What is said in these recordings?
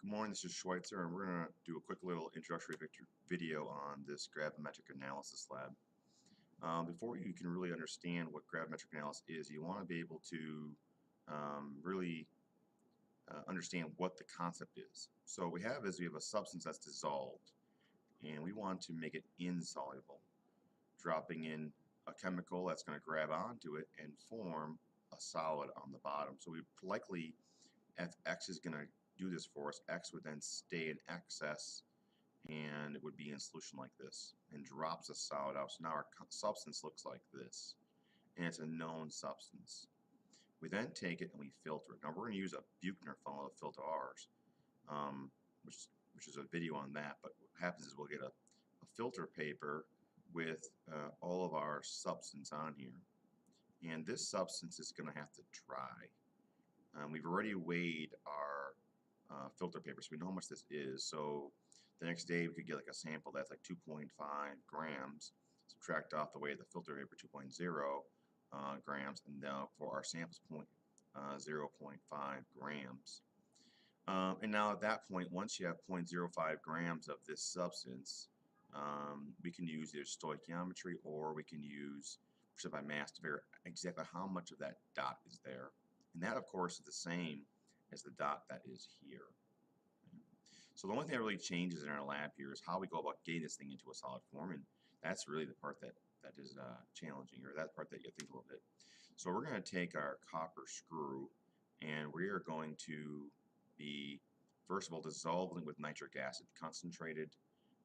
Good morning, this is Schweitzer, and we're going to do a quick little introductory video on this gravimetric analysis lab. Before you can really understand what gravimetric analysis is, you want to be able to really understand what the concept is. So what we have a substance that's dissolved, and we want to make it insoluble, dropping in a chemical that's going to grab onto it and form a solid on the bottom. So we likely, if X is going to do this for us, X would then stay in excess and it would be in solution like this and drops a solid out. So now our substance looks like this, and it's a known substance. We then take it and we filter it. Now we're going to use a Buchner funnel to filter ours, which is a video on that. But what happens is we'll get a filter paper with all of our substance on here, and this substance is going to have to dry. We've already weighed our filter paper, so we know how much this is. So the next day we could get like a sample that's like 2.5 grams, subtract off the weight of the filter paper 2.0 grams, and now for our samples 0.5 grams. And now at that point, once you have 0.05 grams of this substance, we can use either stoichiometry or we can use percent by mass to verify exactly how much of that dot is there. And that, of course, is the same as the dot that is here. So the only thing that really changes in our lab here is how we go about getting this thing into a solid form, and that's really the part that is challenging, or that part that you think a little bit. So we're going to take our copper screw, and we are going to be, first of all, dissolving with nitric acid, concentrated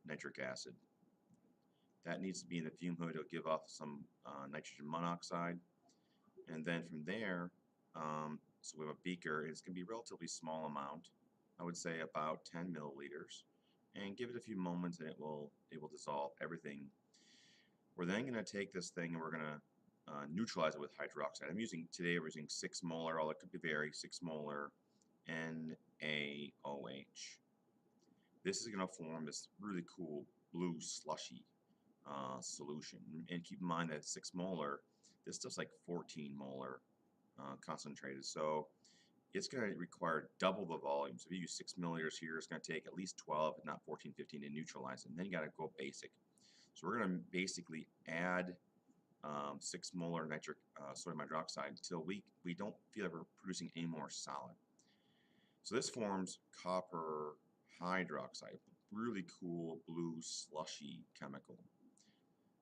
nitric acid. That needs to be in the fume hood. It'll give off some nitrogen monoxide, and then from there, so we have a beaker. It's going to be a relatively small amount. I would say about 10 milliliters, and give it a few moments and it will dissolve everything. We're then going to take this thing and we're going to neutralize it with hydroxide. Today we're using 6 molar, although it could be vary, 6 molar NaOH. This is going to form this really cool blue slushy solution. And keep in mind that 6 molar, this stuff's like 14 molar concentrated. So it's going to require double the volume. So if you use 6 milliliters here, it's going to take at least 12, if not 14, 15 to neutralize it. And then you got to go basic. So we're going to basically add 6 molar nitric sodium hydroxide until we don't feel that we're producing any more solid. So this forms copper hydroxide, really cool blue slushy chemical.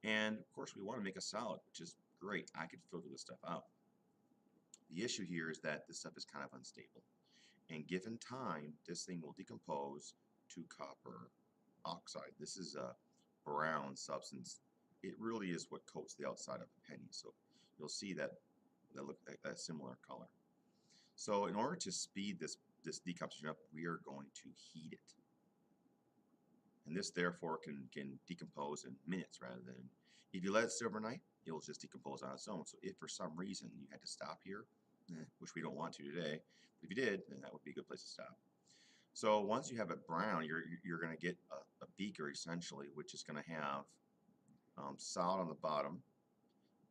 And of course we want to make a solid, which is great. I could filter this stuff out. The issue here is that this stuff is kind of unstable, and given time this thing will decompose to copper oxide. This is a brown substance. It really is what coats the outside of a penny, so you'll see that look like that similar color. So in order to speed this decomposition up, we are going to heat it, and this therefore can decompose in minutes rather than, if you let it sit overnight, it'll just decompose on its own. So if for some reason you had to stop here, which we don't want to today, but if you did, then that would be a good place to stop. So once you have it brown, you're going to get a beaker essentially, which is going to have solid on the bottom,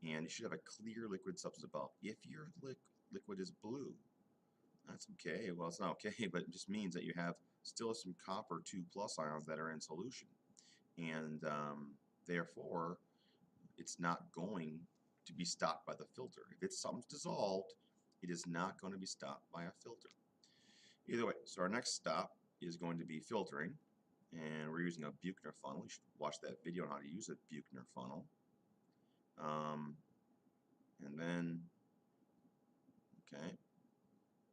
and you should have a clear liquid substance above. If your liquid is blue, that's okay. Well, it's not okay, but it just means that you have still some copper 2+ ions that are in solution, and therefore it's not going to be stopped by the filter. If something's dissolved, it is not going to be stopped by a filter. Either way, so our next stop is going to be filtering, and we're using a Buchner funnel. You should watch that video on how to use a Buchner funnel. And then, okay,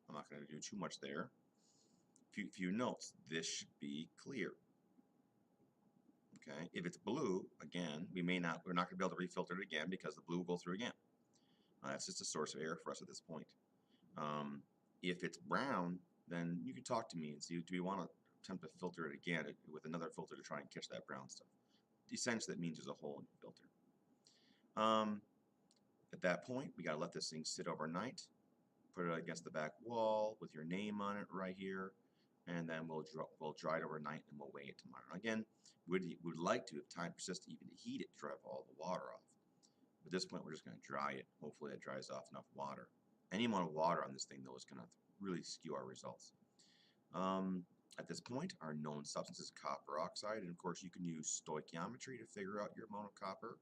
I'm not going to do too much there. Few notes. This should be clear. Okay, if it's blue, again, we're not going to be able to refilter it again because the blue will go through again. That's just a source of error for us at this point. If it's brown, then you can talk to me and see, do we want to attempt to filter it again with another filter to try and catch that brown stuff. Essentially, that means there's a hole in your filter. At that point, we got to let this thing sit overnight, put it against the back wall with your name on it right here, and then we'll dry it overnight and we'll weigh it tomorrow. Again, we'd like to, if time persists, even to heat it to dry all the water off. But at this point, we're just going to dry it. Hopefully, it dries off enough water. Any amount of water on this thing, though, is going to really skew our results. At this point, our known substance is copper oxide, and of course you can use stoichiometry to figure out your amount of copper,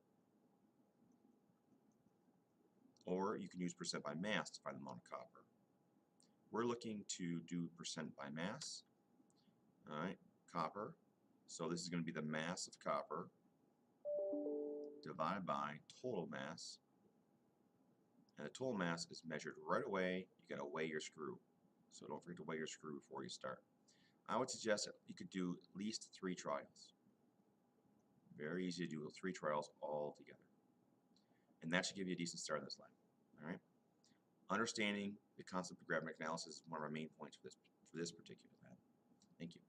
or you can use percent by mass to find the amount of copper. We're looking to do percent by mass. All right, copper. So this is going to be the mass of copper divided by total mass. And the total mass is measured right away. You got to weigh your screw. So don't forget to weigh your screw before you start. I would suggest that you could do at least 3 trials. Very easy to do 3 trials all together. And that should give you a decent start in this lab. All right. Understanding the concept of gravimetric analysis is one of our main points for this particular lab. Thank you.